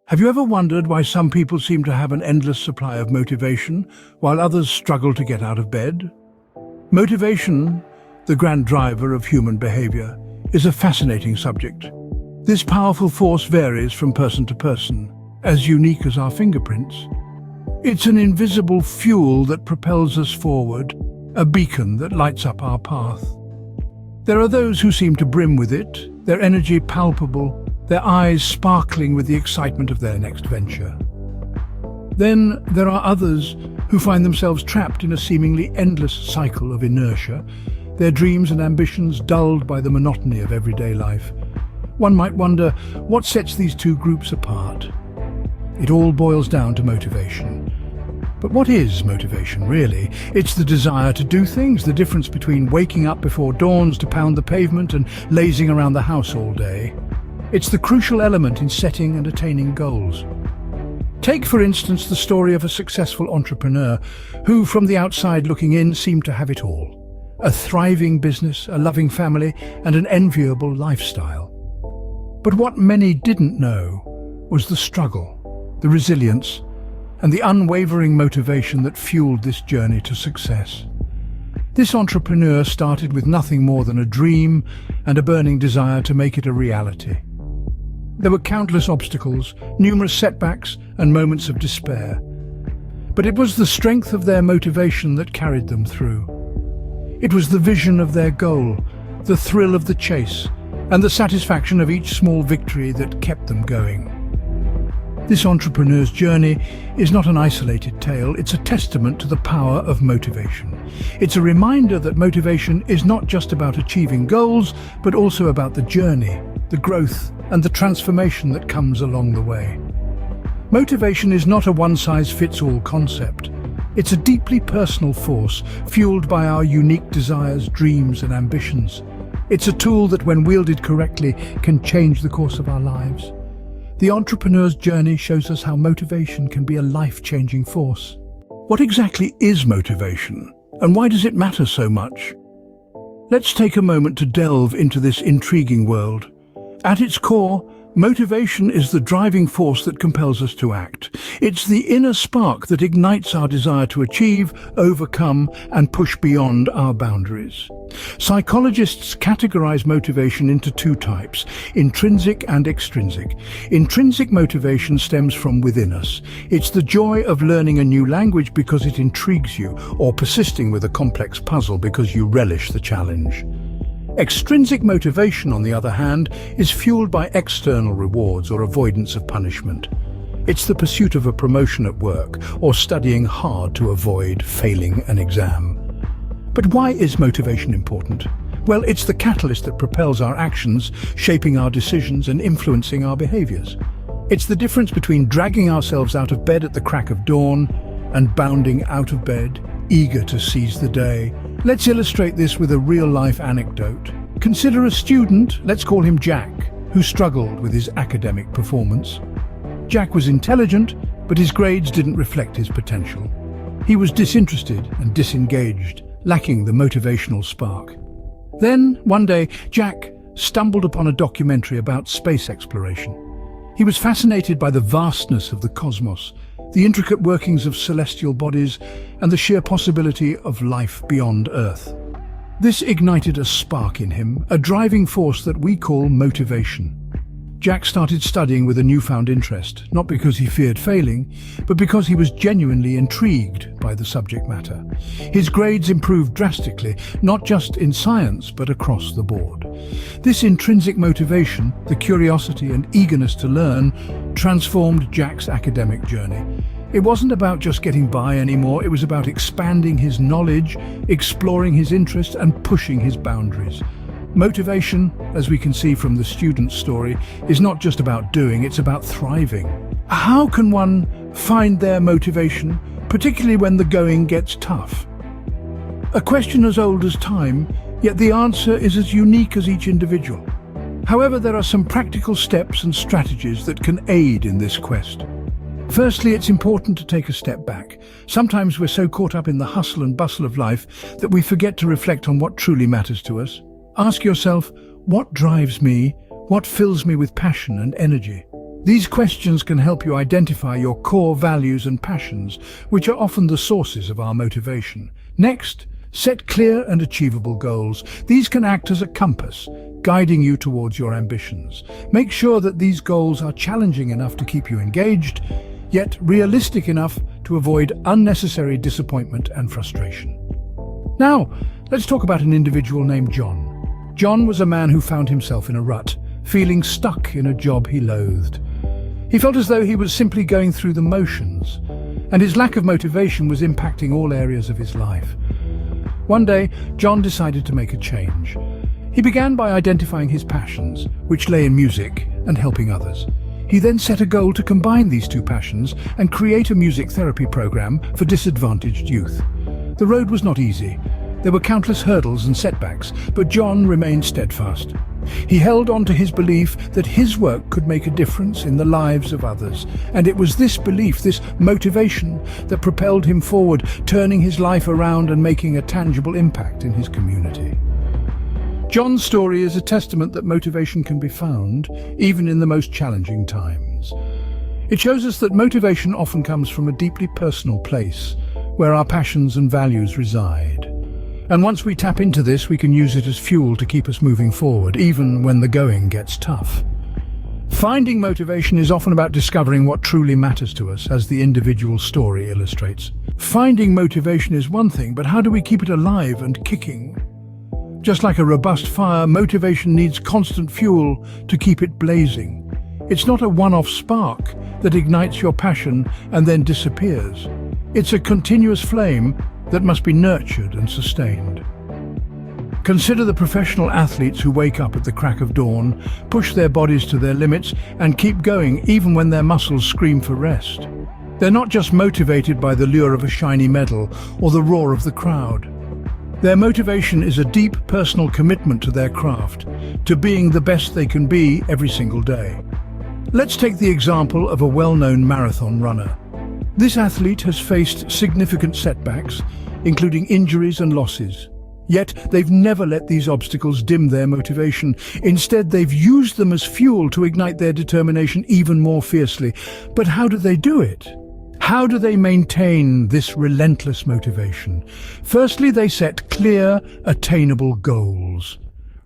Have you ever wondered why some people seem to have an endless supply of motivation, while others struggle to get out of bed? Motivation, the grand driver of human behavior, is a fascinating subject. This powerful force varies from person to person, as unique as our fingerprints. It's an invisible fuel that propels us forward, a beacon that lights up our path. There are those who seem to brim with it, their energy palpable, their eyes sparkling with the excitement of their next venture. Then there are others who find themselves trapped in a seemingly endless cycle of inertia, their dreams and ambitions dulled by the monotony of everyday life. One might wonder, what sets these two groups apart? It all boils down to motivation. But what is motivation, really? It's the desire to do things, the difference between waking up before dawns to pound the pavement and lazing around the house all day. It's the crucial element in setting and attaining goals. Take, for instance, the story of a successful entrepreneur who, from the outside looking in, seemed to have it all. A thriving business, a loving family, and an enviable lifestyle. But what many didn't know was the struggle, the resilience, and the unwavering motivation that fueled this journey to success. This entrepreneur started with nothing more than a dream and a burning desire to make it a reality. There were countless obstacles, numerous setbacks, and moments of despair. But it was the strength of their motivation that carried them through. It was the vision of their goal, the thrill of the chase, and the satisfaction of each small victory that kept them going. This entrepreneur's journey is not an isolated tale, it's a testament to the power of motivation. It's a reminder that motivation is not just about achieving goals, but also about the journey, the growth, and the transformation that comes along the way. Motivation is not a one-size-fits-all concept. It's a deeply personal force, fueled by our unique desires, dreams, and ambitions. It's a tool that, when wielded correctly, can change the course of our lives. The entrepreneur's journey shows us how motivation can be a life-changing force. What exactly is motivation, and why does it matter so much? Let's take a moment to delve into this intriguing world. At its core, motivation is the driving force that compels us to act. It's the inner spark that ignites our desire to achieve, overcome, and push beyond our boundaries. Psychologists categorize motivation into two types, intrinsic and extrinsic. Intrinsic motivation stems from within us. It's the joy of learning a new language because it intrigues you, or persisting with a complex puzzle because you relish the challenge. Extrinsic motivation, on the other hand, is fueled by external rewards or avoidance of punishment. It's the pursuit of a promotion at work or studying hard to avoid failing an exam. But why is motivation important? Well, it's the catalyst that propels our actions, shaping our decisions and influencing our behaviors. It's the difference between dragging ourselves out of bed at the crack of dawn and bounding out of bed, eager to seize the day. Let's illustrate this with a real-life anecdote. Consider a student, let's call him Jack, who struggled with his academic performance. Jack was intelligent, but his grades didn't reflect his potential. He was disinterested and disengaged, lacking the motivational spark. Then, one day, Jack stumbled upon a documentary about space exploration. He was fascinated by the vastness of the cosmos, the intricate workings of celestial bodies, and the sheer possibility of life beyond Earth. This ignited a spark in him, a driving force that we call motivation. Jack started studying with a newfound interest, not because he feared failing, but because he was genuinely intrigued by the subject matter. His grades improved drastically, not just in science, but across the board. This intrinsic motivation, the curiosity and eagerness to learn, transformed Jack's academic journey. It wasn't about just getting by anymore, it was about expanding his knowledge, exploring his interests, and pushing his boundaries. Motivation, as we can see from the student's story, is not just about doing, it's about thriving. How can one find their motivation, particularly when the going gets tough? A question as old as time, yet the answer is as unique as each individual. However, there are some practical steps and strategies that can aid in this quest. Firstly, it's important to take a step back. Sometimes we're so caught up in the hustle and bustle of life that we forget to reflect on what truly matters to us. Ask yourself, what drives me? What fills me with passion and energy? These questions can help you identify your core values and passions, which are often the sources of our motivation. Next, set clear and achievable goals. These can act as a compass, guiding you towards your ambitions. Make sure that these goals are challenging enough to keep you engaged, yet realistic enough to avoid unnecessary disappointment and frustration. Now, let's talk about an individual named John. John was a man who found himself in a rut, feeling stuck in a job he loathed. He felt as though he was simply going through the motions, and his lack of motivation was impacting all areas of his life. One day, John decided to make a change. He began by identifying his passions, which lay in music and helping others. He then set a goal to combine these two passions and create a music therapy program for disadvantaged youth. The road was not easy. There were countless hurdles and setbacks, but John remained steadfast. He held on to his belief that his work could make a difference in the lives of others, and it was this belief, this motivation, that propelled him forward, turning his life around and making a tangible impact in his community. John's story is a testament that motivation can be found, even in the most challenging times. It shows us that motivation often comes from a deeply personal place, where our passions and values reside. And once we tap into this, we can use it as fuel to keep us moving forward, even when the going gets tough. Finding motivation is often about discovering what truly matters to us, as the individual story illustrates. Finding motivation is one thing, but how do we keep it alive and kicking? Just like a robust fire, motivation needs constant fuel to keep it blazing. It's not a one-off spark that ignites your passion and then disappears. It's a continuous flame that must be nurtured and sustained. Consider the professional athletes who wake up at the crack of dawn, push their bodies to their limits, and keep going even when their muscles scream for rest. They're not just motivated by the lure of a shiny medal or the roar of the crowd. Their motivation is a deep personal commitment to their craft, to being the best they can be every single day. Let's take the example of a well-known marathon runner. This athlete has faced significant setbacks, including injuries and losses. Yet they've never let these obstacles dim their motivation. Instead, they've used them as fuel to ignite their determination even more fiercely. But how do they do it? How do they maintain this relentless motivation? Firstly, they set clear, attainable goals.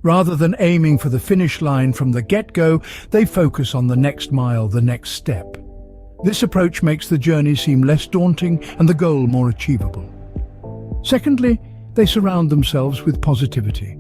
Rather than aiming for the finish line from the get-go, they focus on the next mile, the next step. This approach makes the journey seem less daunting and the goal more achievable. Secondly, they surround themselves with positivity.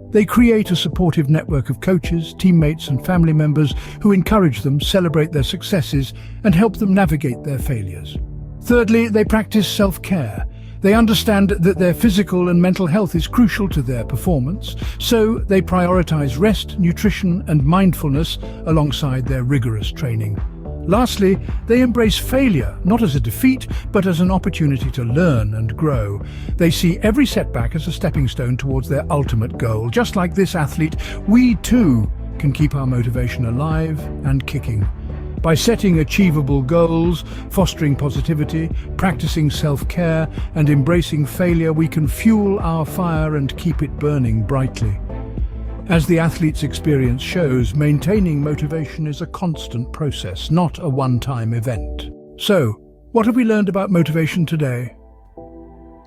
They create a supportive network of coaches, teammates, and family members who encourage them, celebrate their successes, and help them navigate their failures. Thirdly, they practice self-care. They understand that their physical and mental health is crucial to their performance, so they prioritize rest, nutrition, and mindfulness alongside their rigorous training. Lastly, they embrace failure, not as a defeat, but as an opportunity to learn and grow. They see every setback as a stepping stone towards their ultimate goal. Just like this athlete, we too can keep our motivation alive and kicking. By setting achievable goals, fostering positivity, practicing self-care, and embracing failure, we can fuel our fire and keep it burning brightly. As the athlete's experience shows, maintaining motivation is a constant process, not a one-time event. So, what have we learned about motivation today?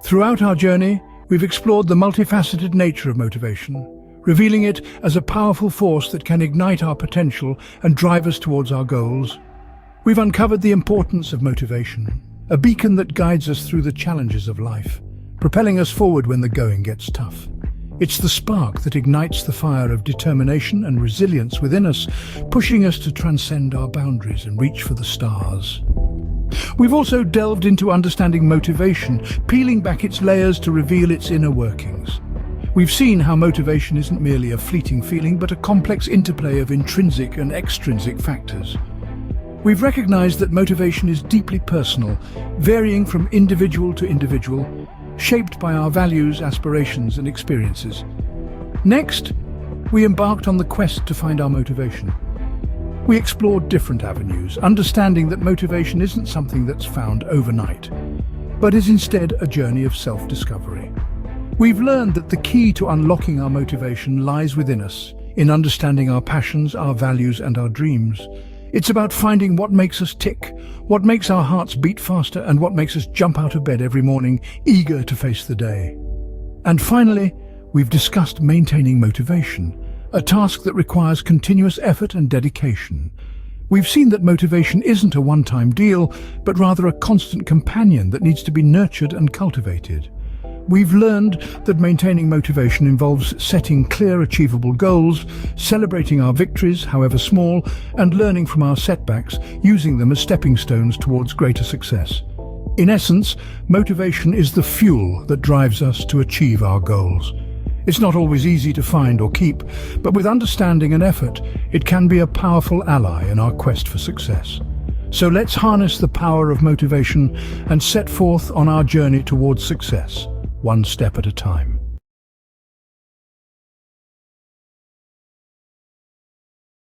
Throughout our journey, we've explored the multifaceted nature of motivation, revealing it as a powerful force that can ignite our potential and drive us towards our goals. We've uncovered the importance of motivation, a beacon that guides us through the challenges of life, propelling us forward when the going gets tough. It's the spark that ignites the fire of determination and resilience within us, pushing us to transcend our boundaries and reach for the stars. We've also delved into understanding motivation, peeling back its layers to reveal its inner workings. We've seen how motivation isn't merely a fleeting feeling, but a complex interplay of intrinsic and extrinsic factors. We've recognized that motivation is deeply personal, varying from individual to individual, shaped by our values, aspirations, and experiences. Next, we embarked on the quest to find our motivation. We explored different avenues, understanding that motivation isn't something that's found overnight, but is instead a journey of self-discovery. We've learned that the key to unlocking our motivation lies within us, in understanding our passions, our values, and our dreams. It's about finding what makes us tick, what makes our hearts beat faster, and what makes us jump out of bed every morning, eager to face the day. And finally, we've discussed maintaining motivation, a task that requires continuous effort and dedication. We've seen that motivation isn't a one-time deal, but rather a constant companion that needs to be nurtured and cultivated. We've learned that maintaining motivation involves setting clear, achievable goals, celebrating our victories, however small, and learning from our setbacks, using them as stepping stones towards greater success. In essence, motivation is the fuel that drives us to achieve our goals. It's not always easy to find or keep, but with understanding and effort, it can be a powerful ally in our quest for success. So let's harness the power of motivation and set forth on our journey towards success, one step at a time.